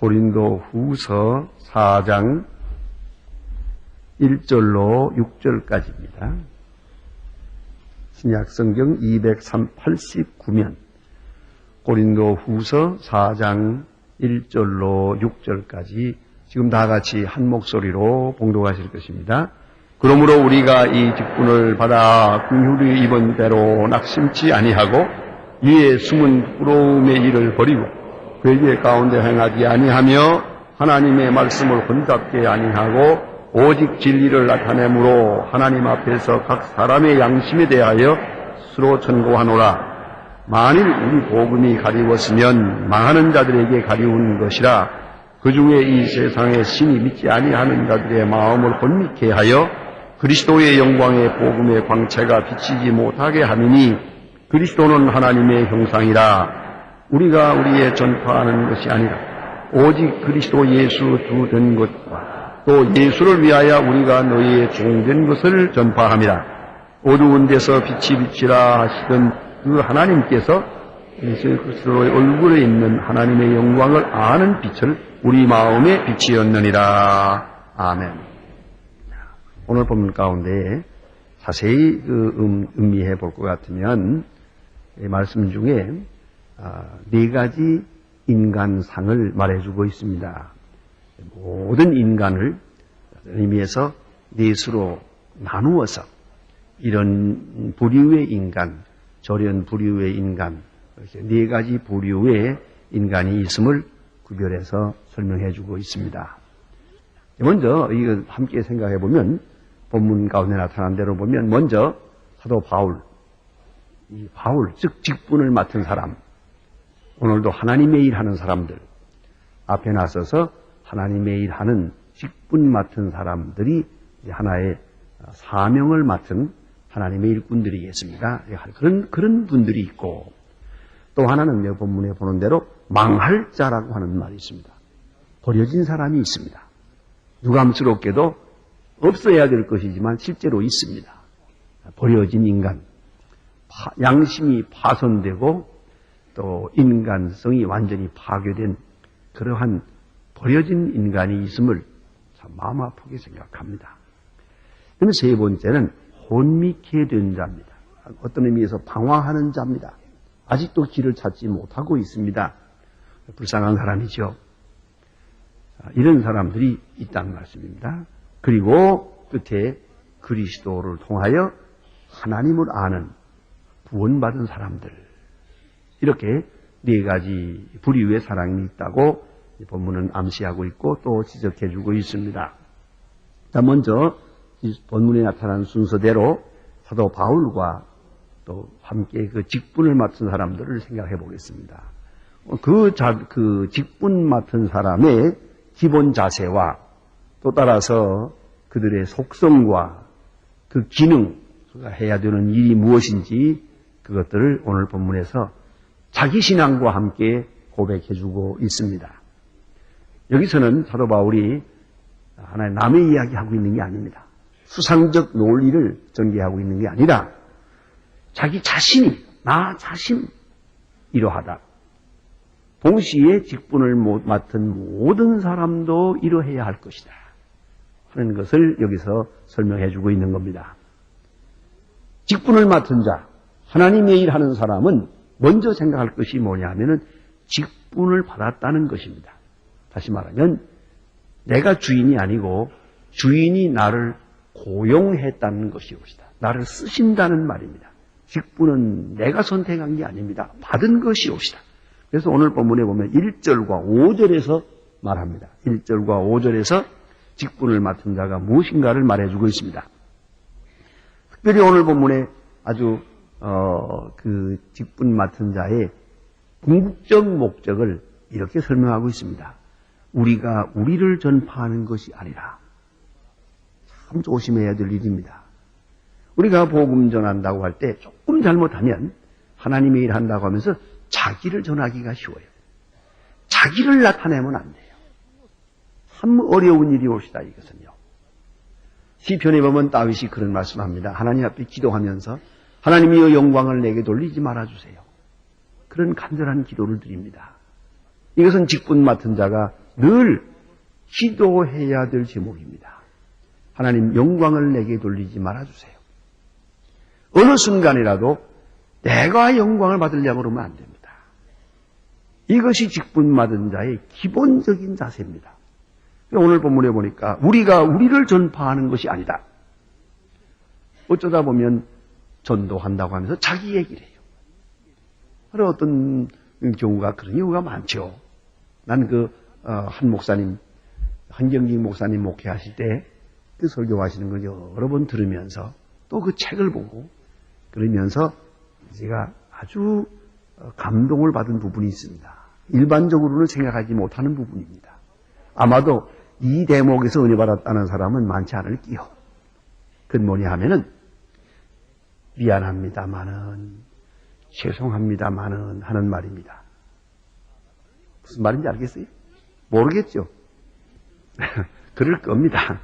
고린도 후서 4장 1절로 6절까지입니다. 신약성경 289면 고린도 후서 4장 1절로 6절까지 지금 다 같이 한 목소리로 봉독하실 것입니다. 그러므로 우리가 이 직분을 받아 긍휼히 입은 대로 낙심치 아니하고 이에 숨은 부러움의 일을 버리고 괴계 가운데 행하지 아니하며 하나님의 말씀을 혼잡게 아니하고 오직 진리를 나타내므로 하나님 앞에서 각 사람의 양심에 대하여 스스로 천고하노라. 만일 우리 복음이 가리웠으면 망하는 자들에게 가리운 것이라. 그 중에 이 세상에 신이 믿지 아니하는 자들의 마음을 혼미케 하여 그리스도의 영광의 복음의 광채가 비치지 못하게 하느니 그리스도는 하나님의 형상이라. 우리가 우리의 전파하는 것이 아니라 오직 그리스도 예수 주 된 것과 또 예수를 위하여 우리가 너희의 종된 것을 전파함이라. 어두운 데서 빛이 비치라 하시던 그 하나님께서 예수 그리스도의 얼굴에 있는 하나님의 영광을 아는 빛을 우리 마음에 비치었느니라. 아멘. 오늘 본문 가운데 자세히 음미해 볼 것 같으면 이 말씀 중에 네 가지 인간상을 말해주고 있습니다. 모든 인간을 의미해서 넷으로 나누어서 이런 부류의 인간, 저런 부류의 인간, 이렇게 네 가지 부류의 인간이 있음을 구별해서 설명해주고 있습니다. 먼저 이거 함께 생각해 보면 본문 가운데 나타난 대로 보면 먼저 사도 바울, 이 바울 즉 직분을 맡은 사람, 오늘도 하나님의 일하는 사람들 앞에 나서서 하나님의 일하는 직분 맡은 사람들이 하나의 사명을 맡은 하나님의 일꾼들이겠습니다. 그런 분들이 있고 또 하나는 여 본문에 보는 대로 망할 자라고 하는 말이 있습니다. 버려진 사람이 있습니다. 유감스럽게도 없어야 될 것이지만 실제로 있습니다. 버려진 인간, 양심이 파손되고 또 인간성이 완전히 파괴된 그러한 버려진 인간이 있음을 참 마음 아프게 생각합니다. 그럼 세 번째는 혼미케 된 자입니다. 어떤 의미에서 방황하는 자입니다. 아직도 길을 찾지 못하고 있습니다. 불쌍한 사람이죠. 이런 사람들이 있다는 말씀입니다. 그리고 끝에 그리스도를 통하여 하나님을 아는 구원받은 사람들, 이렇게 네 가지 부류의 사람이 있다고 본문은 암시하고 있고 또 지적해주고 있습니다. 자, 먼저 본문에 나타난 순서대로 사도 바울과 또 함께 그 직분을 맡은 사람들을 생각해 보겠습니다. 그 직분 맡은 사람의 기본 자세와 또 따라서 그들의 속성과 그 기능, 그가 해야 되는 일이 무엇인지 그것들을 오늘 본문에서 자기 신앙과 함께 고백해주고 있습니다. 여기서는 사도 바울이 하나의 남의 이야기하고 있는 게 아닙니다. 수상적 논리를 전개하고 있는 게 아니라 자기 자신이, 나 자신 이러하다. 동시에 직분을 맡은 모든 사람도 이러해야 할 것이다 하는 것을 여기서 설명해주고 있는 겁니다. 직분을 맡은 자, 하나님의 일하는 사람은 먼저 생각할 것이 뭐냐 하면은 직분을 받았다는 것입니다. 다시 말하면 내가 주인이 아니고 주인이 나를 고용했다는 것이옵시다. 나를 쓰신다는 말입니다. 직분은 내가 선택한 게 아닙니다. 받은 것이옵시다. 그래서 오늘 본문에 보면 1절과 5절에서 말합니다. 1절과 5절에서 직분을 맡은 자가 무엇인가를 말해주고 있습니다. 특별히 오늘 본문에 아주 그 직분 맡은 자의 궁극적 목적을 이렇게 설명하고 있습니다. 우리가 우리를 전파하는 것이 아니라, 참 조심해야 될 일입니다. 우리가 복음 전한다고 할 때 조금 잘못하면 하나님의 일 한다고 하면서 자기를 전하기가 쉬워요. 자기를 나타내면 안 돼요. 참 어려운 일이 옵시다, 이것은요. 시편에 보면 다윗이 그런 말씀합니다. 하나님 앞에 기도하면서 하나님이여 영광을 내게 돌리지 말아주세요. 그런 간절한 기도를 드립니다. 이것은 직분 맡은 자가 늘 기도해야 될 제목입니다. 하나님 영광을 내게 돌리지 말아주세요. 어느 순간이라도 내가 영광을 받으려고 그러면 안 됩니다. 이것이 직분 받은 자의 기본적인 자세입니다. 오늘 본문에 보니까 우리가 우리를 전파하는 것이 아니다. 어쩌다 보면 전도한다고 하면서 자기 얘기를 해요. 그런 어떤 경우가 그런 경우가 많죠. 난 한 목사님, 한경직 목사님 목회하실 때 그 설교하시는 걸 여러 번 들으면서 또 그 책을 보고 그러면서 제가 아주 감동을 받은 부분이 있습니다. 일반적으로는 생각하지 못하는 부분입니다. 아마도 이 대목에서 은혜 받았다는 사람은 많지 않을게요. 그건 뭐냐 하면은 미안합니다마는 죄송합니다마는 하는 말입니다. 무슨 말인지 알겠어요? 모르겠죠? 그럴 겁니다.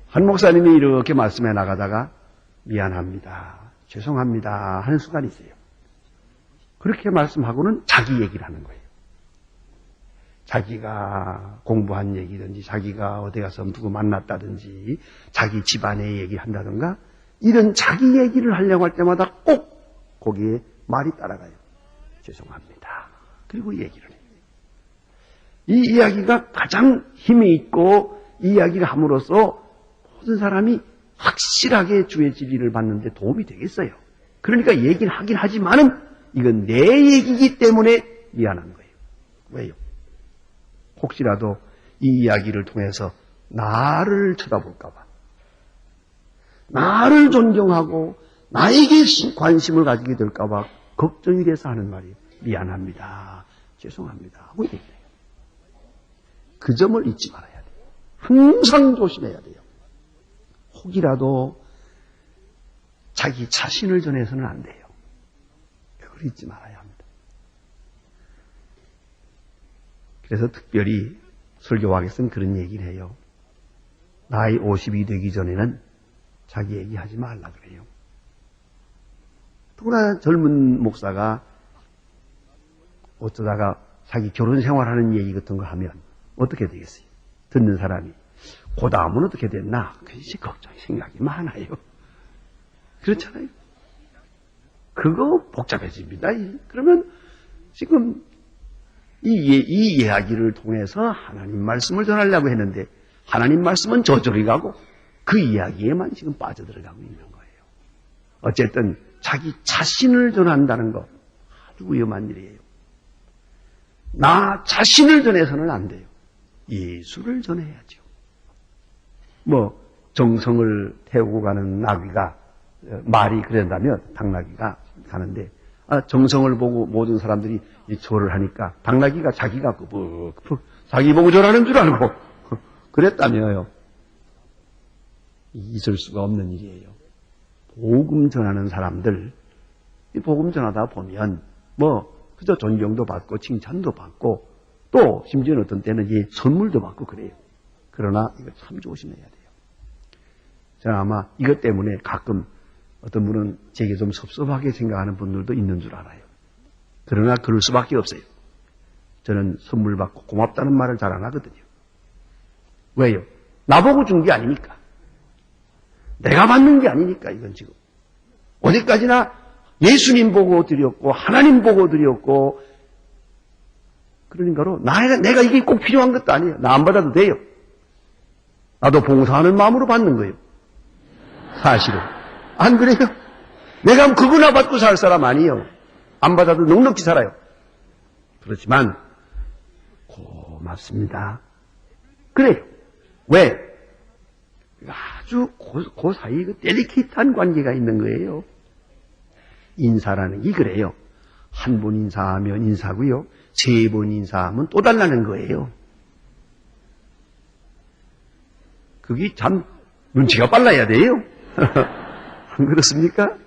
한 목사님이 이렇게 말씀해 나가다가 미안합니다, 죄송합니다 하는 순간이 있어요. 그렇게 말씀하고는 자기 얘기를 하는 거예요. 자기가 공부한 얘기든지 자기가 어디 가서 누구 만났다든지 자기 집안의 얘기를 한다든가 이런 자기 얘기를 하려고 할 때마다 꼭 거기에 말이 따라가요. 죄송합니다. 그리고 얘기를 해요. 이 이야기가 가장 힘이 있고 이 이야기를 함으로써 모든 사람이 확실하게 주의 진리를 받는 데 도움이 되겠어요. 그러니까 얘기를 하긴 하지만은 이건 내 얘기이기 때문에 미안한 거예요. 왜요? 혹시라도 이 이야기를 통해서 나를 쳐다볼까봐, 나를 존경하고 나에게 관심을 가지게 될까봐 걱정이 돼서 하는 말이에요. 미안합니다, 죄송합니다 하고 얘기해요. 그 점을 잊지 말아야 돼요. 항상 조심해야 돼요. 혹이라도 자기 자신을 전해서는 안 돼요. 그걸 잊지 말아야 합니다. 그래서 특별히 설교학에서는 그런 얘기를 해요. 나이 50이 되기 전에는 자기 얘기하지 말라 그래요. 또나 젊은 목사가 어쩌다가 자기 결혼 생활하는 얘기 같은 거 하면 어떻게 되겠어요? 듣는 사람이 그 다음은 어떻게 됐나? 그것이 걱정이 생각이 많아요. 그렇잖아요. 그거 복잡해집니다. 그러면 지금 이 이야기를 통해서 하나님 말씀을 전하려고 했는데 하나님 말씀은 저절히 가고 그 이야기에만 지금 빠져들어가고 있는 거예요. 어쨌든 자기 자신을 전한다는 거 아주 위험한 일이에요. 나 자신을 전해서는 안 돼요. 예수를 전해야죠. 정성을 태우고 가는 나귀가, 말이 그런다면 당나귀가 가는데 정성을 보고 모든 사람들이 절을 하니까 당나귀가 자기가 자기 보고 절하는 줄 알고 그랬다며요. 있을 수가 없는 일이에요. 복음 전하는 사람들, 복음 전하다 보면 그저 존경도 받고 칭찬도 받고 또 심지어는 어떤 때는 선물도 받고 그래요. 그러나 이거 참 조심해야 돼요. 저는 아마 이것 때문에 가끔 어떤 분은 제게 좀 섭섭하게 생각하는 분들도 있는 줄 알아요. 그러나 그럴 수밖에 없어요. 저는 선물 받고 고맙다는 말을 잘 안 하거든요. 왜요? 나보고 준 게 아니니까. 내가 받는 게 아니니까 이건 지금. 어디까지나 예수님 보고 드렸고 하나님 보고 드렸고 그러니까로 내가 이게 꼭 필요한 것도 아니에요. 나 안 받아도 돼요. 나도 봉사하는 마음으로 받는 거예요. 사실은. 안 그래요? 내가 그거나 받고 살 사람 아니에요. 안 받아도 넉넉히 살아요. 그렇지만 고맙습니다. 그래요. 왜? 아주 그 사이에 데리케이트한 관계가 있는 거예요. 인사라는 게 그래요. 한 번 인사하면 인사고요. 세 번 인사하면 또 달라는 거예요. 그게 참 눈치가 빨라야 돼요. 안 그렇습니까?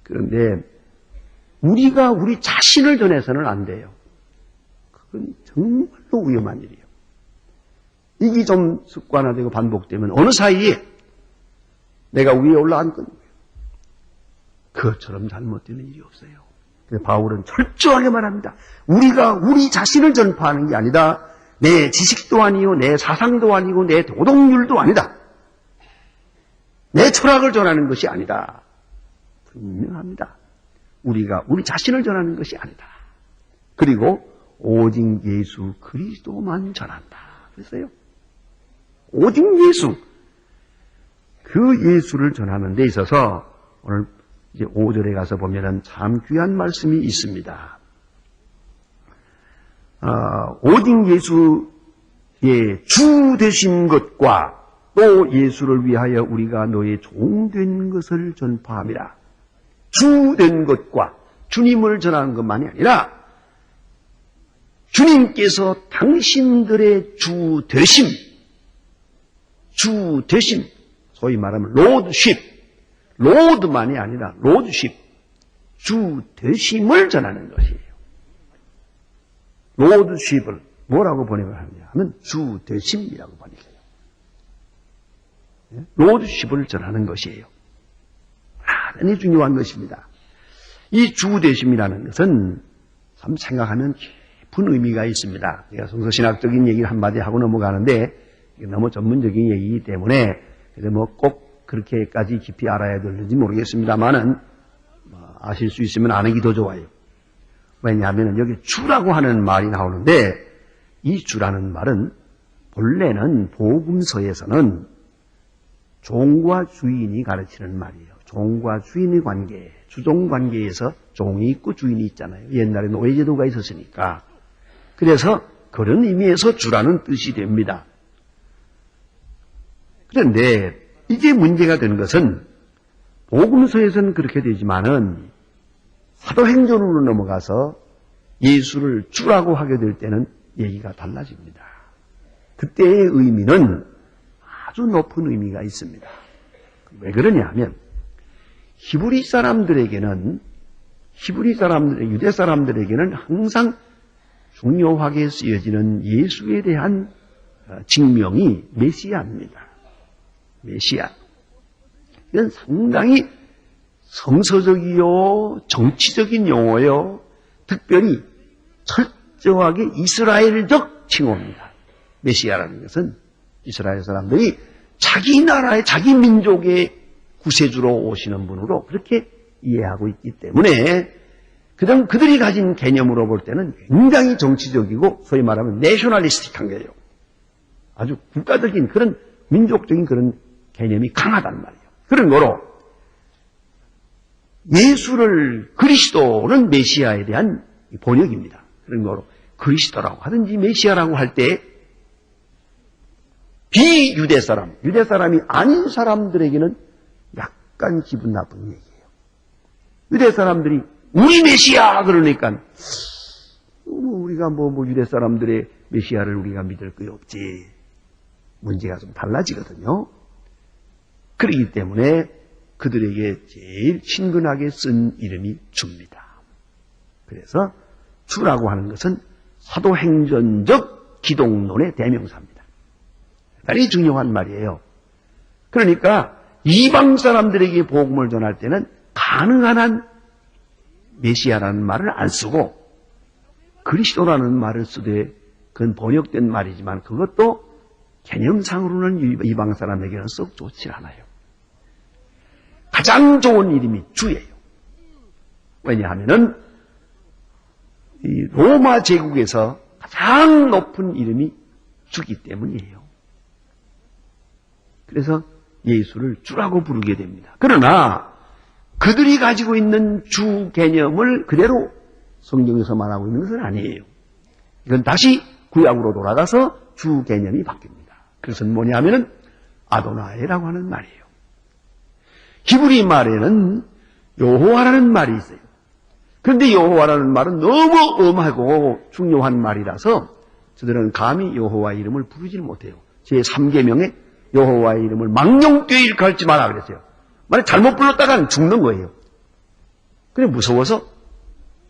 그런데 우리가 우리 자신을 전해서는 안 돼요. 그건 정말로 위험한 일이에요. 이게 좀 습관화되고 반복되면 어느 사이에 내가 위에 올라앉거든요. 그것처럼 잘못되는 일이 없어요. 그래서 바울은 철저하게 말합니다. 우리가 우리 자신을 전파하는 게 아니다. 내 지식도 아니요, 내 사상도 아니고, 내 도덕률도 아니다. 내 철학을 전하는 것이 아니다. 분명합니다. 우리가 우리 자신을 전하는 것이 아니다. 그리고 오직 예수 그리스도만 전한다. 그랬어요. 오직 예수. 그 예수를 전하는 데 있어서 오늘 이제 5절에 가서 보면은 참 귀한 말씀이 있습니다. 오직 예수의 주 되신 것과 또 예수를 위하여 우리가 너의 종된 것을 전파함이라. 주된 것과 주님을 전하는 것만이 아니라 주님께서 당신들의 주 되심, 소위 말하면 로드십, 로드만이 아니라 로드십, 주 되심을 전하는 것이에요. 로드십을 뭐라고 번역을 하느냐 하면 주 되심이라고 번역해요. 로드십을 전하는 것이에요. 대단히 중요한 것입니다. 이 주 되심이라는 것은 참 생각하면 깊은 의미가 있습니다. 제가 성서신학적인 얘기를 한마디 하고 넘어가는데 너무 전문적인 얘기이기 때문에 꼭 그렇게까지 깊이 알아야 되는지 모르겠습니다만은 아실 수 있으면 아는 게 더 좋아요. 왜냐하면 여기 주라고 하는 말이 나오는데 이 주라는 말은 본래는 복음서에서는 종과 주인이 가르치는 말이에요. 종과 주인의 관계, 주종 관계에서 종이 있고 주인이 있잖아요. 옛날에 노예제도가 있었으니까. 그래서 그런 의미에서 주라는 뜻이 됩니다. 그런데 이게 문제가 되는 것은 복음서에서는 그렇게 되지만은 사도행전으로 넘어가서 예수를 주라고 하게 될 때는 얘기가 달라집니다. 그때의 의미는 아주 높은 의미가 있습니다. 왜 그러냐 하면 히브리 사람들에게는 유대 사람들에게는 항상 중요하게 쓰여지는 예수에 대한 직명이 메시아입니다. 메시아. 이건 상당히 성서적이요, 정치적인 용어요, 특별히 철저하게 이스라엘적 칭호입니다. 메시아라는 것은 이스라엘 사람들이 자기 나라의, 자기 민족의 구세주로 오시는 분으로 그렇게 이해하고 있기 때문에 그다음 그들이 가진 개념으로 볼 때는 굉장히 정치적이고 소위 말하면 내셔널리스틱한 거예요. 아주 국가적인 그런 민족적인 그런 개념이 강하단 말이에요. 그런 거로 예수를 그리스도는 메시아에 대한 번역입니다. 그런 거로 그리스도라고 하든지 메시아라고 할 때 비유대 사람, 유대 사람이 아닌 사람들에게는 약간 기분 나쁜 얘기예요. 유대 사람들이 우리 메시아 그러니까 우리가 유대 사람들의 메시아를 우리가 믿을 거 없지. 문제가 좀 달라지거든요. 그렇기 때문에 그들에게 제일 친근하게 쓴 이름이 주입니다. 그래서 주라고 하는 것은 사도행전적 기독론의 대명사입니다. 대단히 중요한 말이에요. 그러니까 이방 사람들에게 복음을 전할 때는 가능한 한 메시아라는 말을 안 쓰고 그리스도라는 말을 쓰되 그건 번역된 말이지만 그것도 개념상으로는 이방 사람에게는 썩 좋지 않아요. 가장 좋은 이름이 주예요. 왜냐하면은 이 로마 제국에서 가장 높은 이름이 주기 때문이에요. 그래서 예수를 주라고 부르게 됩니다. 그러나 그들이 가지고 있는 주 개념을 그대로 성경에서 말하고 있는 것은 아니에요. 이건 다시 구약으로 돌아가서 주 개념이 바뀝니다. 그것은 뭐냐면은 아도나이라고 하는 말이에요. 히브리 말에는 여호와라는 말이 있어요. 그런데 여호와라는 말은 너무 엄하고 중요한 말이라서 저들은 감히 여호와 이름을 부르지를 못해요. 제3계명에 여호와의 이름을 망령되이 이렇게 할지 마라 그랬어요. 만약 잘못 불렀다가는 죽는 거예요. 그래 무서워서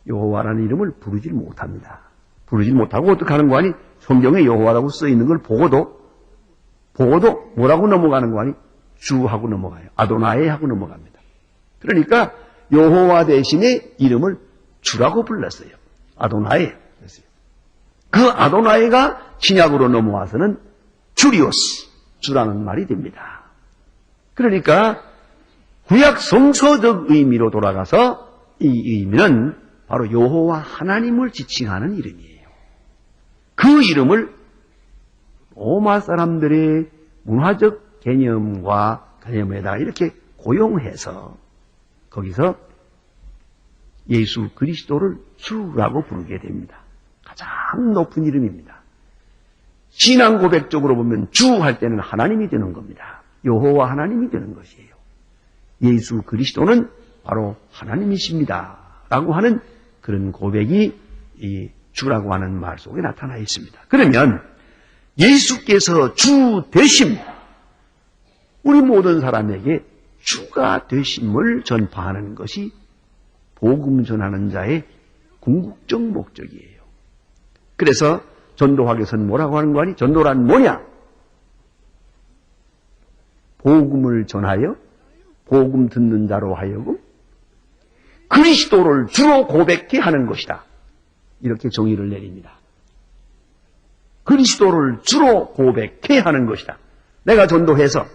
여호와라는 이름을 부르지 못합니다. 부르지 못하고 어떻게 하는 거 아니? 성경에 여호와라고 써 있는 걸 보고도 뭐라고 넘어가는 거 아니? 주하고 넘어가요. 아도나이 하고 넘어갑니다. 그러니까 여호와 대신에 이름을 주라고 불렀어요. 아도나이. 그 아도나이가 신약으로 넘어와서는 주리오스, 주라는 말이 됩니다. 그러니까 구약 성서적 의미로 돌아가서 이 의미는 바로 여호와 하나님을 지칭하는 이름이에요. 그 이름을 로마 사람들의 문화적 개념에다 이렇게 고용해서 거기서 예수 그리스도를 주라고 부르게 됩니다. 가장 높은 이름입니다. 신앙 고백적으로 보면 주 할 때는 하나님이 되는 겁니다. 여호와 하나님이 되는 것이에요. 예수 그리스도는 바로 하나님이십니다. 라고 하는 그런 고백이 이 주라고 하는 말 속에 나타나 있습니다. 그러면 예수께서 주 되심, 우리 모든 사람에게 주가 되심을 전파하는 것이 복음 전하는 자의 궁극적 목적이에요. 그래서 전도학에서는 뭐라고 하는 거 아니? 전도란 뭐냐? 복음을 전하여 복음 듣는 자로 하여금 그리스도를 주로 고백케 하는 것이다. 이렇게 정의를 내립니다. 그리스도를 주로 고백케 하는 것이다. 내가 전도해서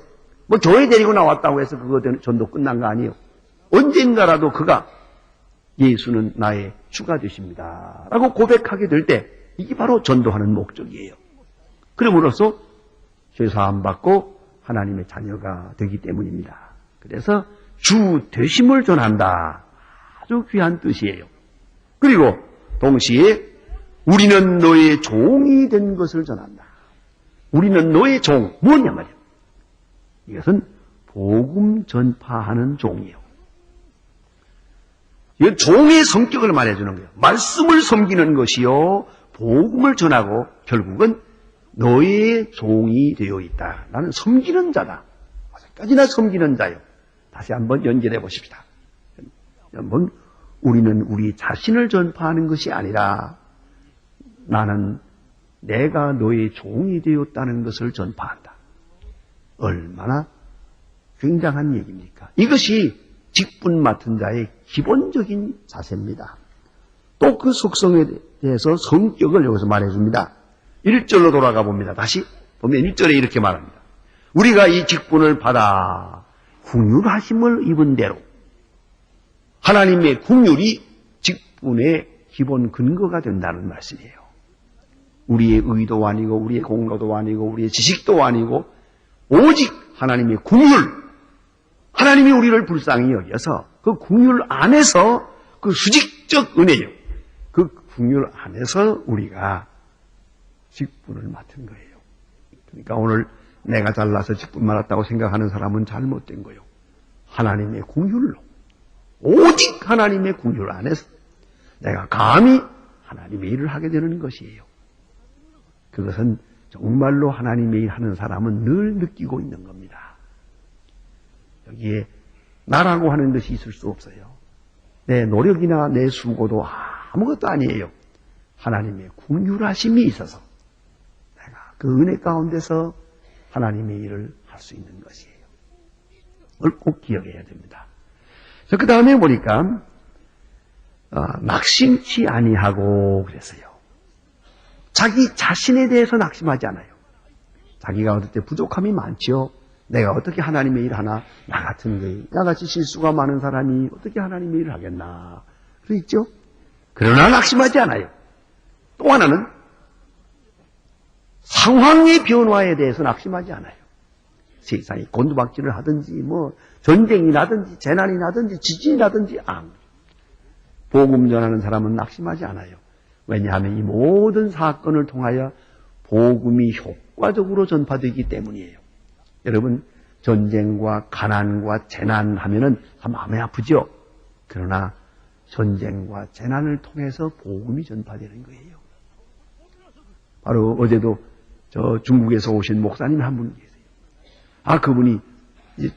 뭐 교회 데리고 나왔다고 해서 그거 전도 끝난 거 아니에요. 언젠가라도 그가 예수는 나의 주가 되십니다. 라고 고백하게 될 때 이게 바로 전도하는 목적이에요. 그럼으로써 죄사함 받고 하나님의 자녀가 되기 때문입니다. 그래서 주 되심을 전한다. 아주 귀한 뜻이에요. 그리고 동시에 우리는 너의 종이 된 것을 전한다. 우리는 너의 종, 뭐냐 말이에요. 이것은 복음 전파하는 종이에요. 이건 종의 성격을 말해주는 거예요. 말씀을 섬기는 것이요, 복음을 전하고 결국은 너의 종이 되어 있다. 나는 섬기는 자다. 어디까지나 섬기는 자요. 다시 한번 연결해 보십시다. 한번 우리는 우리 자신을 전파하는 것이 아니라 나는 내가 너의 종이 되었다는 것을 전파한다. 얼마나 굉장한 얘기입니까? 이것이 직분 맡은 자의 기본적인 자세입니다. 또 그 속성에 대해서 성격을 여기서 말해줍니다. 1절로 돌아가 봅니다. 다시 보면 1절에 이렇게 말합니다. 우리가 이 직분을 받아 긍휼하심을 입은 대로 하나님의 긍휼이 직분의 기본 근거가 된다는 말씀이에요. 우리의 의도 아니고 우리의 공로도 아니고 우리의 지식도 아니고 오직 하나님의 긍휼, 하나님이 우리를 불쌍히 여겨서 그 긍휼 안에서 그 수직적 은혜요. 그 긍휼 안에서 우리가 직분을 맡은 거예요. 그러니까 오늘 내가 잘나서 직분 맡았다고 생각하는 사람은 잘못된 거예요. 하나님의 긍휼로, 오직 하나님의 긍휼 안에서 내가 감히 하나님의 일을 하게 되는 것이에요. 그것은 정말로 하나님의 일 하는 사람은 늘 느끼고 있는 겁니다. 여기에 나라고 하는 것이 있을 수 없어요. 내 노력이나 내 수고도 아무것도 아니에요. 하나님의 긍휼하심이 있어서 내가 그 은혜 가운데서 하나님의 일을 할 수 있는 것이에요. 이걸 꼭 기억해야 됩니다. 그 다음에 보니까 낙심치 아니하고 그랬어요. 자기 자신에 대해서 낙심하지 않아요. 자기가 어떨 때 부족함이 많죠. 내가 어떻게 하나님의 일을 하나? 나 같은 거예요. 나같이 실수가 많은 사람이 어떻게 하나님의 일을 하겠나? 그러겠죠? 그러나 낙심하지 않아요. 또 하나는 상황의 변화에 대해서 낙심하지 않아요. 세상이 곤두박질을 하든지 뭐 전쟁이 나든지 재난이 나든지 지진이 나든지 복음 전하는 사람은 낙심하지 않아요. 왜냐하면 이 모든 사건을 통하여 복음이 효과적으로 전파되기 때문이에요. 여러분, 전쟁과 가난과 재난 하면은 마음이 아프죠? 그러나 전쟁과 재난을 통해서 복음이 전파되는 거예요. 바로 어제도 저 중국에서 오신 목사님 한 분 계세요. 그분이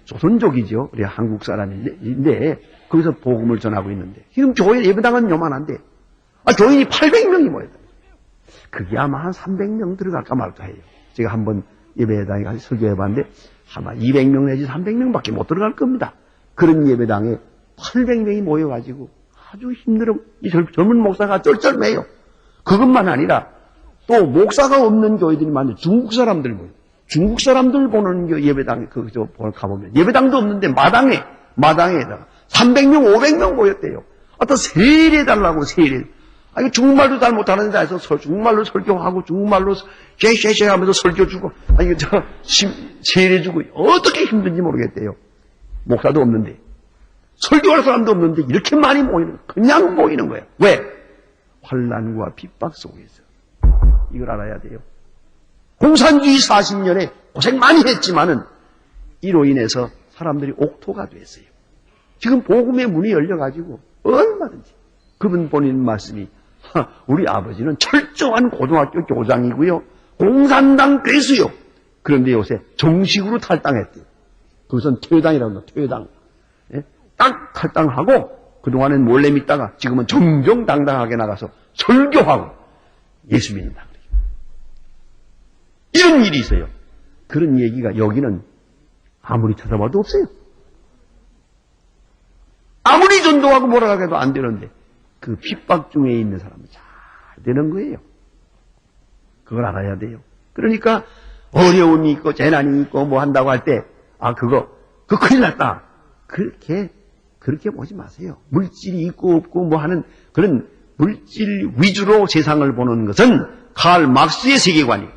조선족이죠. 우리 한국 사람인데 거기서 복음을 전하고 있는데 지금 교회 예배당은 요만한데 교인이 800명이 모였다. 그게 아마 한 300명 들어갈까 말까 해요. 제가 한번 예배당에 가서 설교해봤는데 아마 200명 내지 300명밖에 못 들어갈 겁니다. 그런 예배당에 800명이 모여가지고 아주 힘들어. 이 젊은 목사가 쩔쩔매요. 그것만 아니라 또 목사가 없는 교회들이 많아요. 중국 사람들 모여. 중국 사람들 보는 예배당 가보면 예배당도 없는데 마당에다가 300명, 500명 모였대요. 또 세례해달라고 세례. 이거 중국말도 잘 못하는 데서 중국말로 설교하고 중국말로 쉐쉐쉐 하면서 설교 주고 세례 주고 어떻게 힘든지 모르겠대요. 목사도 없는데 설교할 사람도 없는데 이렇게 많이 그냥 모이는 거예요. 왜? 환난과 핍박 속에서. 이걸 알아야 돼요. 공산주의 40년에 고생 많이 했지만은 이로 인해서 사람들이 옥토가 됐어요. 지금 복음의 문이 열려가지고 얼마든지 그분 본인 말씀이 우리 아버지는 철저한 고등학교 교장이고요. 공산당 괴수요. 그런데 요새 정식으로 탈당했대요. 그것은 퇴당이라고 합니다. 퇴당. 예? 딱 탈당하고 그동안엔 몰래 믿다가 지금은 정정당당하게 나가서 설교하고 예수 믿는다. 이런 일이 있어요. 그런 얘기가 여기는 아무리 찾아봐도 없어요. 아무리 전도하고 뭐라 해도 안 되는데 그 핍박 중에 있는 사람은 잘 되는 거예요. 그걸 알아야 돼요. 그러니까 어려움이 있고 재난이 있고 뭐 한다고 할 때 그거 큰일 났다. 그렇게 보지 마세요. 물질이 있고 없고 뭐 하는 그런 물질 위주로 세상을 보는 것은 칼 막스의 세계관이에요.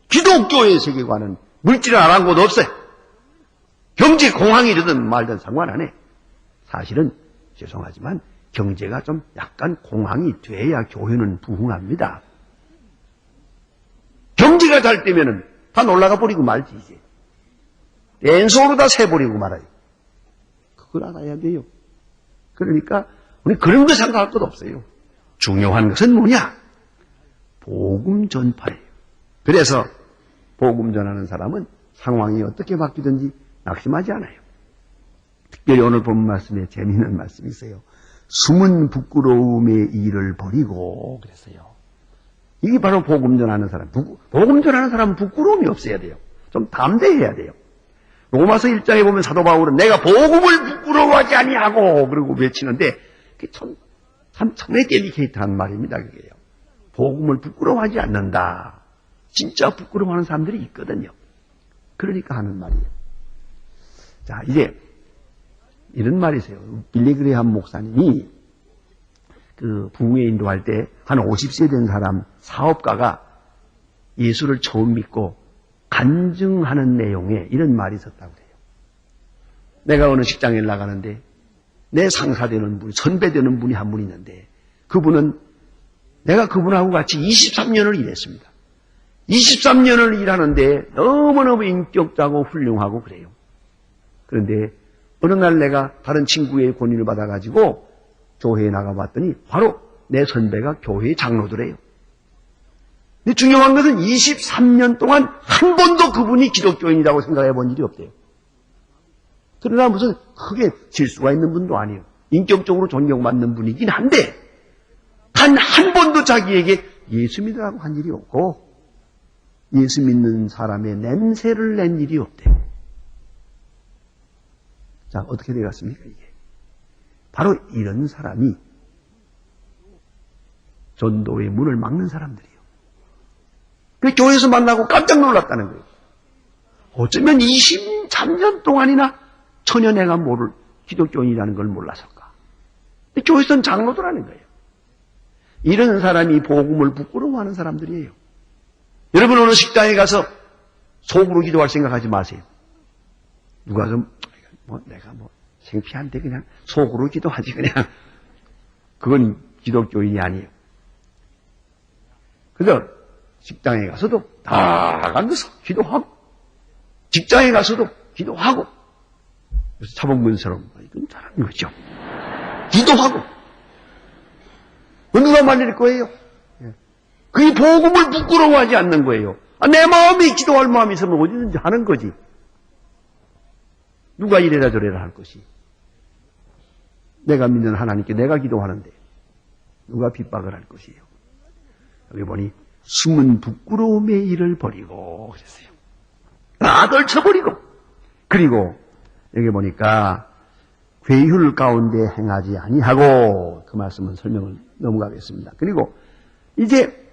기독교의 세계관은 물질을 안 한 곳 없어요. 경제 공황이 되든 말든 상관 안 해. 사실은 죄송하지만 경제가 좀 약간 공황이 돼야 교회는 부흥합니다. 경제가 잘 되면은 다 놀라가 버리고 말지 이제. 랜소로 다 새버리고 말아요. 그걸 알아야 돼요. 그러니까 우리 그런 거 생각할 것 없어요. 중요한 것은 뭐냐? 복음 전파예요. 그래서 복음 전하는 사람은 상황이 어떻게 바뀌든지 낙심하지 않아요. 특별히 오늘 본 말씀에 재미있는 말씀이 있어요. 숨은 부끄러움의 일을 버리고 그랬어요. 이게 바로 복음 전하는 사람. 복음 전하는 사람은 부끄러움이 없어야 돼요. 좀 담대해야 돼요. 로마서 1장에 보면 사도 바울은 내가 복음을 부끄러워하지 아니하고 그러고 외치는데 그게 참 상당히 델리케이트한 말입니다. 그게요. 복음을 부끄러워하지 않는다. 진짜 부끄러워하는 사람들이 있거든요. 그러니까 하는 말이에요. 자, 이제 이런 말이 있어요. 빌리 그레이엄 목사님이 그 부흥회 인도할 때 한 50세 된 사람 사업가가 예수를 처음 믿고 간증하는 내용에 이런 말이 있었다고 그래요. 내가 어느 직장에 나가는데 내 상사되는 분, 선배되는 분이 한 분 있는데 그분은 내가 그분하고 같이 23년을 일했습니다. 23년을 일하는데 너무너무 인격자고 훌륭하고 그래요. 그런데 어느 날 내가 다른 친구의 권유를 받아가지고 교회에 나가봤더니 바로 내 선배가 교회의 장로더래요. 근데 중요한 것은 23년 동안 한 번도 그분이 기독교인이라고 생각해 본 일이 없대요. 그러나 무슨 크게 질수가 있는 분도 아니에요. 인격적으로 존경받는 분이긴 한데 단 한 번도 자기에게 예수 믿으라고 한 일이 없고 예수 믿는 사람의 냄새를 낸 일이 없대요. 자, 어떻게 되겠습니까, 이게? 바로 이런 사람이 전도의 문을 막는 사람들이에요. 그 교회에서 만나고 깜짝 놀랐다는 거예요. 어쩌면 23년 동안이나 전혀 내가 모를 기독교인이라는 걸 몰랐을까. 근데 교회에서는 장로들하는 거예요. 이런 사람이 복음을 부끄러워하는 사람들이에요. 여러분 어느 식당에 가서 속으로 기도할 생각하지 마세요. 누가 좀 내가 창피한데 그냥 속으로 기도하지 그냥. 그건 기독교인이 아니에요. 그래서 식당에 가서도 다 앉아서 기도하고 직장에 가서도 기도하고 그래서 차범근처럼 이건 잘하는 거죠. 기도하고 누가 말릴 거예요? 그게 복음을 부끄러워하지 않는 거예요. 내 마음이 기도할 마음이 있으면 어디든지 하는 거지. 누가 이래라 저래라 할 것이. 내가 믿는 하나님께 내가 기도하는데 누가 핍박을 할 것이에요. 여기 보니 숨은 부끄러움의 일을 버리고 그랬어요. 다 떨쳐버리고 그리고 여기 보니까 괴율 가운데 행하지 아니하고, 그 말씀은 설명을 넘어가겠습니다. 그리고 이제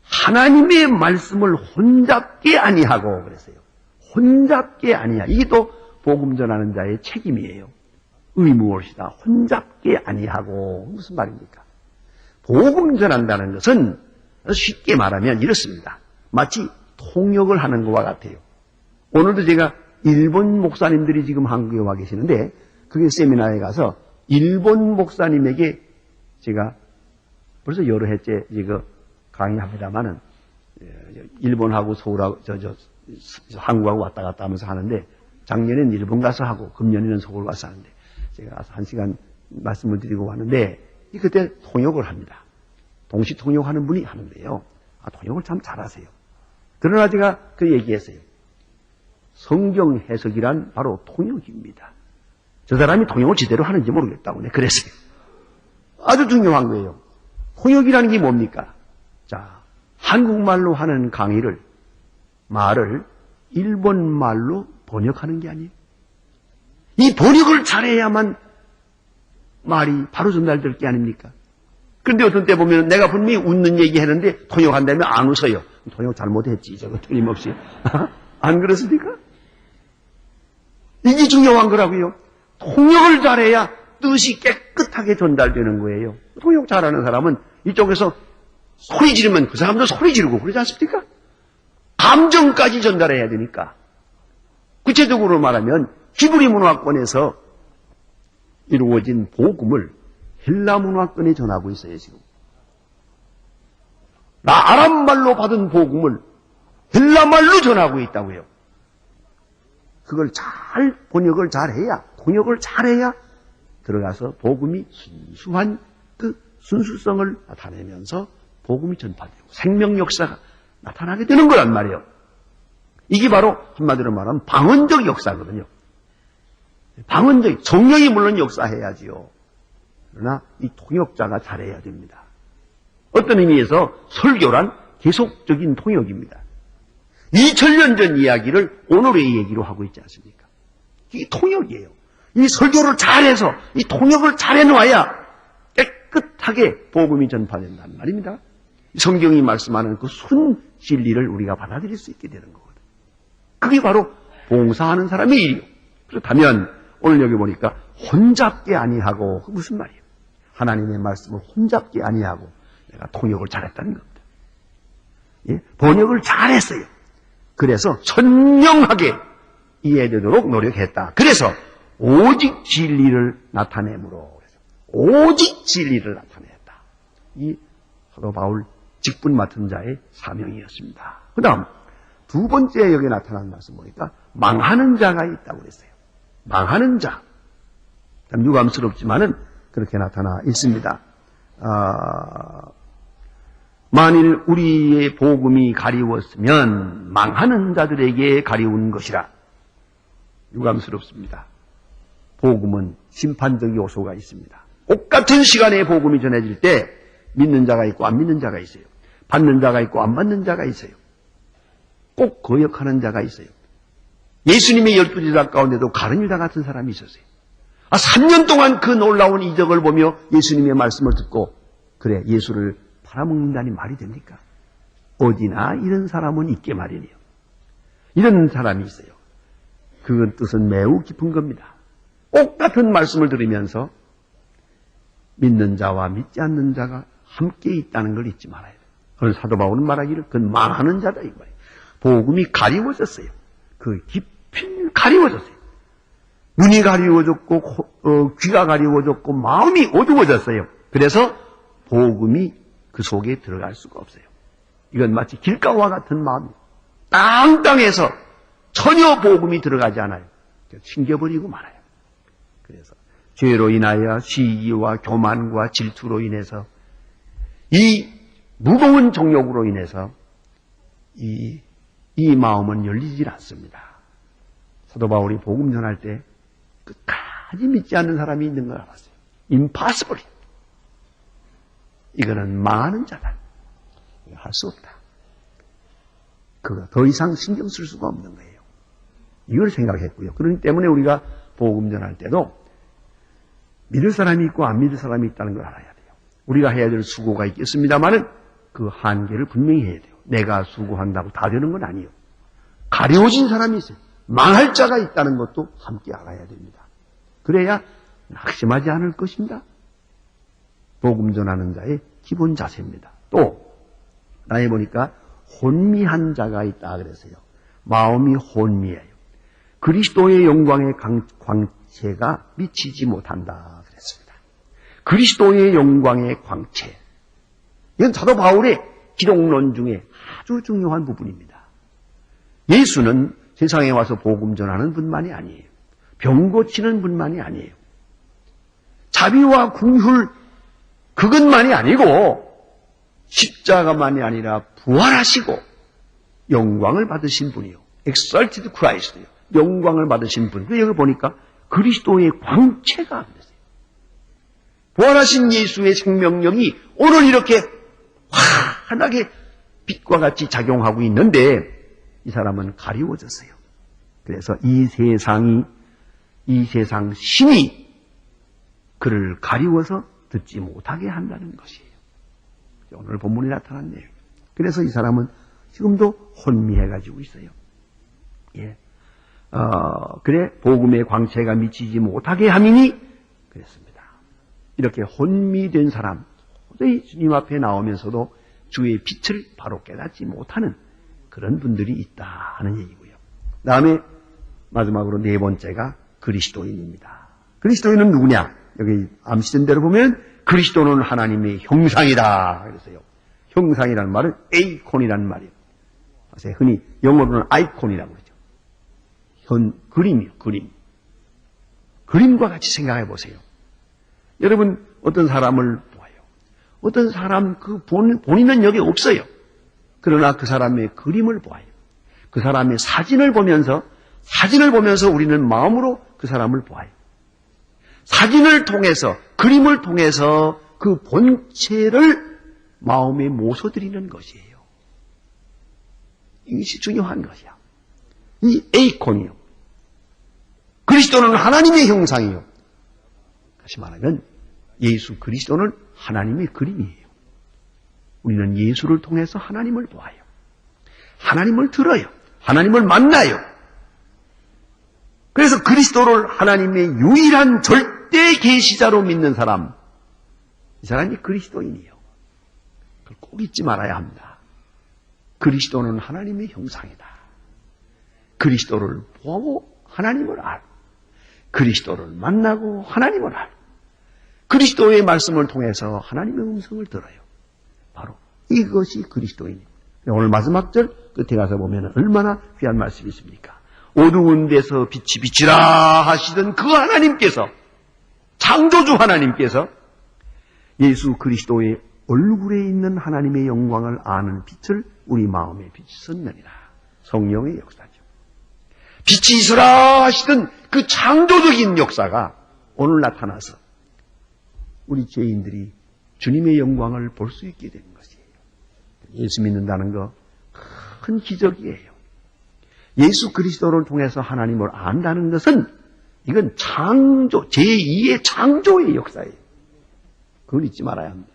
하나님의 말씀을 혼잡게 아니하고 그랬어요. 혼잡게 아니하. 이게 또 복음 전하는 자의 책임이에요. 의무엇이다. 혼잡게 아니하고. 무슨 말입니까? 복음 전한다는 것은 쉽게 말하면 이렇습니다. 마치 통역을 하는 것과 같아요. 오늘도 제가 일본 목사님들이 지금 한국에 와 계시는데, 그게 세미나에 가서 일본 목사님에게 제가 벌써 여러 해째 이거 강의합니다만은, 일본하고 서울하고 한국하고 왔다 갔다 하면서 하는데, 작년엔 일본 가서 하고 금년에는 서울 가서 하는데, 제가 1시간 말씀을 드리고 왔는데, 그때 통역을 합니다. 동시 통역하는 분이 하는데요. 통역을 참 잘하세요. 그러나 제가 그 얘기했어요. 성경 해석이란 바로 통역입니다. 저 사람이 통역을 제대로 하는지 모르겠다고 그랬어요. 아주 중요한 거예요. 통역이라는 게 뭡니까? 자, 한국말로 하는 강의를, 말을 일본말로 번역하는 게 아니에요. 이 번역을 잘해야만 말이 바로 전달될 게 아닙니까? 그런데 어떤 때 보면 내가 분명히 웃는 얘기 했는데 통역한다면 안 웃어요. 통역 잘못했지, 저거 틀림없이. 안 그렇습니까? 이게 중요한 거라고요. 통역을 잘해야 뜻이 깨끗하게 전달되는 거예요. 통역 잘하는 사람은 이쪽에서 소리 지르면 그 사람도 소리 지르고 그러지 않습니까? 감정까지 전달해야 되니까. 구체적으로 말하면 히브리 문화권에서 이루어진 복음을 헬라 문화권에 전하고 있어요, 지금. 아람말로 받은 복음을 헬라말로 전하고 있다고요. 그걸 잘 번역을 잘해야, 통역을 잘해야 들어가서 복음이 순수한 그 순수성을 나타내면서 복음이 전파되고 생명 역사가 나타나게 되는 거란 말이에요. 이게 바로 한마디로 말하면 방언적 역사거든요. 방언적, 성령이 물론 역사해야지요. 그러나 이 통역자가 잘해야 됩니다. 어떤 의미에서 설교란 계속적인 통역입니다. 2000년 전 이야기를 오늘의 얘기로 하고 있지 않습니까? 이게 통역이에요. 이 설교를 잘해서 이 통역을 잘해놓아야 깨끗하게 복음이 전파된다는 말입니다. 성경이 말씀하는 그 순진리를 우리가 받아들일 수 있게 되는 거거든요. 그게 바로 봉사하는 사람의 일이요. 그렇다면 오늘 여기 보니까 혼잡게 아니하고, 그 무슨 말이에요? 하나님의 말씀을 혼잡게 아니하고 내가 통역을 잘했다는 겁니다. 예? 번역을 잘했어요. 그래서 선명하게 이해되도록 노력했다. 그래서 오직 진리를 나타내므로, 오직 진리를 나타냈다. 이 사도 바울 직분 맡은 자의 사명이었습니다. 그 다음 두 번째 여기 나타난 말씀 보니까 망하는 자가 있다고 그랬어요. 망하는 자. 참 유감스럽지만은 그렇게 나타나 있습니다. 만일 우리의 복음이 가리웠으면 망하는 자들에게 가리운 것이라. 유감스럽습니다. 복음은 심판적 요소가 있습니다. 똑같은 시간에 복음이 전해질 때 믿는 자가 있고 안 믿는 자가 있어요. 받는 자가 있고 안 받는 자가 있어요. 꼭 거역하는 자가 있어요. 예수님의 12제자 가운데도 가룟유다 같은 사람이 있었어요. 3년 동안 그 놀라운 이적을 보며 예수님의 말씀을 듣고, 그래, 예수를 팔아먹는다니 말이 됩니까? 어디나 이런 사람은 있게 마련이에요. 이런 사람이 있어요. 그 뜻은 매우 깊은 겁니다. 똑같은 말씀을 들으면서 믿는 자와 믿지 않는 자가 함께 있다는 걸 잊지 말아야 돼요. 그런 사도 바울은 말하기를 그건 망하는 자다 이 말이에요. 복음이 가리워졌어요. 그 깊이 가리워졌어요. 눈이 가리워졌고 귀가 가리워졌고 마음이 어두워졌어요. 그래서 복음이 그 속에 들어갈 수가 없어요. 이건 마치 길가와 같은 마음이에요. 땅땅해서 전혀 복음이 들어가지 않아요. 튕겨버리고 말아요. 그래서 죄로 인하여 시기와 교만과 질투로 인해서 이 무거운 정욕으로 인해서 이 마음은 열리질 않습니다. 사도 바울이 복음 전할 때 끝까지 믿지 않는 사람이 있는 걸 알았어요. impossible. 이거는 망하는 자다. 할 수 없다. 그거 더 이상 신경 쓸 수가 없는 거예요. 이걸 생각했고요. 그렇기 때문에 우리가 복음 전할 때도 믿을 사람이 있고 안 믿을 사람이 있다는 걸 알아야 돼요. 우리가 해야 될 수고가 있겠습니다만은 그 한계를 분명히 해야 돼요. 내가 수고한다고 다 되는 건 아니에요. 가려워진 사람이 있어요. 망할 자가 있다는 것도 함께 알아야 됩니다. 그래야 낙심하지 않을 것입니다. 복음 전하는 자의 기본 자세입니다. 또 나에 보니까 혼미한 자가 있다 그랬어요. 마음이 혼미해요. 그리스도의 영광의 광채가 미치지 못한다 그랬습니다. 그리스도의 영광의 광채. 이건 사도 바울의 기독론 중에 아주 중요한 부분입니다. 예수는 세상에 와서 복음 전하는 분만이 아니에요. 병 고치는 분만이 아니에요. 자비와 긍휼 그것만이 아니고 십자가만이 아니라 부활하시고 영광을 받으신 분이요. Exalted Christ요. 영광을 받으신 분. 여기 보니까 그리스도의 광채가 안 됐어요. 부활하신 예수의 생명력이 오늘 이렇게 환하게 빛과 같이 작용하고 있는데 이 사람은 가리워졌어요. 그래서 이 세상 신이 그를 가리워서 듣지 못하게 한다는 것이에요. 오늘 본문에 나타난 내용. 그래서 이 사람은 지금도 혼미해가지고 있어요. 예. 그래 복음의 광채가 미치지 못하게 함이니 그랬습니다. 이렇게 혼미된 사람, 도저히 주님 앞에 나오면서도 주의 빛을 바로 깨닫지 못하는 그런 분들이 있다 하는 얘기고요. 그 다음에 마지막으로 네 번째가 그리스도인입니다. 그리스도인은 누구냐? 여기 암시된 대로 보면 그리스도는 하나님의 형상이다. 그래서요. 형상이라는 말은 에이콘이라는 말이에요. 흔히 영어로는 아이콘이라고 그러죠. 그림이요, 그림. 그림과 같이 생각해 보세요. 여러분, 어떤 사람을 보아요. 어떤 사람, 본인은 여기 없어요. 그러나 그 사람의 그림을 보아요. 그 사람의 사진을 보면서 우리는 마음으로 그 사람을 보아요. 사진을 통해서, 그림을 통해서 그 본체를 마음에 모셔드리는 것이에요. 이것이 중요한 것이야. 이 에이콘이요. 그리스도는 하나님의 형상이요. 다시 말하면 예수 그리스도는 하나님의 그림이에요. 우리는 예수를 통해서 하나님을 보아요. 하나님을 들어요. 하나님을 만나요. 그래서 그리스도를 하나님의 유일한 절대 계시자로 믿는 사람, 이 사람이 그리스도인이에요. 그걸 꼭 잊지 말아야 합니다. 그리스도는 하나님의 형상이다. 그리스도를 보고 하나님을 알. 그리스도를 만나고 하나님을 알. 그리스도의 말씀을 통해서 하나님의 음성을 들어요. 바로 이것이 그리스도인입니다. 오늘 마지막 절 끝에 가서 보면 얼마나 귀한 말씀이 있습니까? 어두운 데서 빛이 비치라 하시던 그 하나님께서, 창조주 하나님께서 예수 그리스도의 얼굴에 있는 하나님의 영광을 아는 빛을 우리 마음에 비추었느니라. 성령의 역사죠. 빛이 있으라 하시던 그 창조적인 역사가 오늘 나타나서 우리 죄인들이 주님의 영광을 볼 수 있게 되는 것이에요. 예수 믿는다는 거 큰 기적이에요. 예수 그리스도를 통해서 하나님을 안다는 것은 이건 창조, 제2의 창조의 역사예요. 그걸 잊지 말아야 합니다.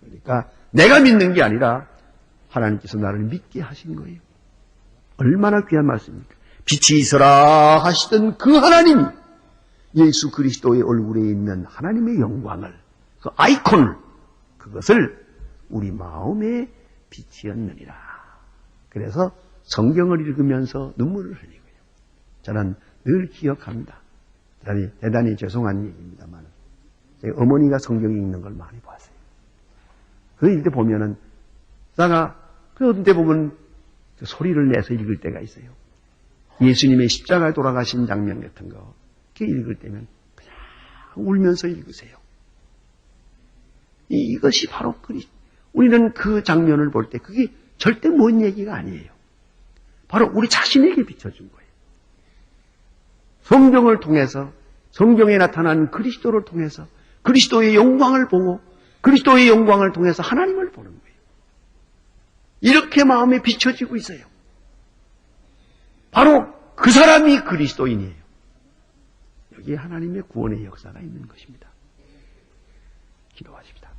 그러니까 내가 믿는 게 아니라 하나님께서 나를 믿게 하신 거예요. 얼마나 귀한 말씀입니까? 빛이 있어라 하시던 그 하나님이 예수 그리스도의 얼굴에 있는 하나님의 영광을, 그 아이콘을, 그것을 우리 마음에 비치었느니라. 그래서 성경을 읽으면서 눈물을 흘리고요. 저는 늘 기억합니다. 대단히 죄송한 얘기입니다만 제 어머니가 성경 읽는 걸 많이 봤어요. 그 읽을 때 보면은 제가 어떤 때 보면 소리를 내서 읽을 때가 있어요. 예수님의 십자가에 돌아가신 장면 같은 거 이렇게 읽을 때면 그냥 울면서 읽으세요. 이것이 바로 우리는 그 장면을 볼 때 그게 절대 먼 얘기가 아니에요. 바로 우리 자신에게 비춰준 거예요. 성경을 통해서, 성경에 나타난 그리스도를 통해서 그리스도의 영광을 보고 그리스도의 영광을 통해서 하나님을 보는 거예요. 이렇게 마음에 비춰지고 있어요. 바로 그 사람이 그리스도인이에요. 여기에 하나님의 구원의 역사가 있는 것입니다. 기도하십니다.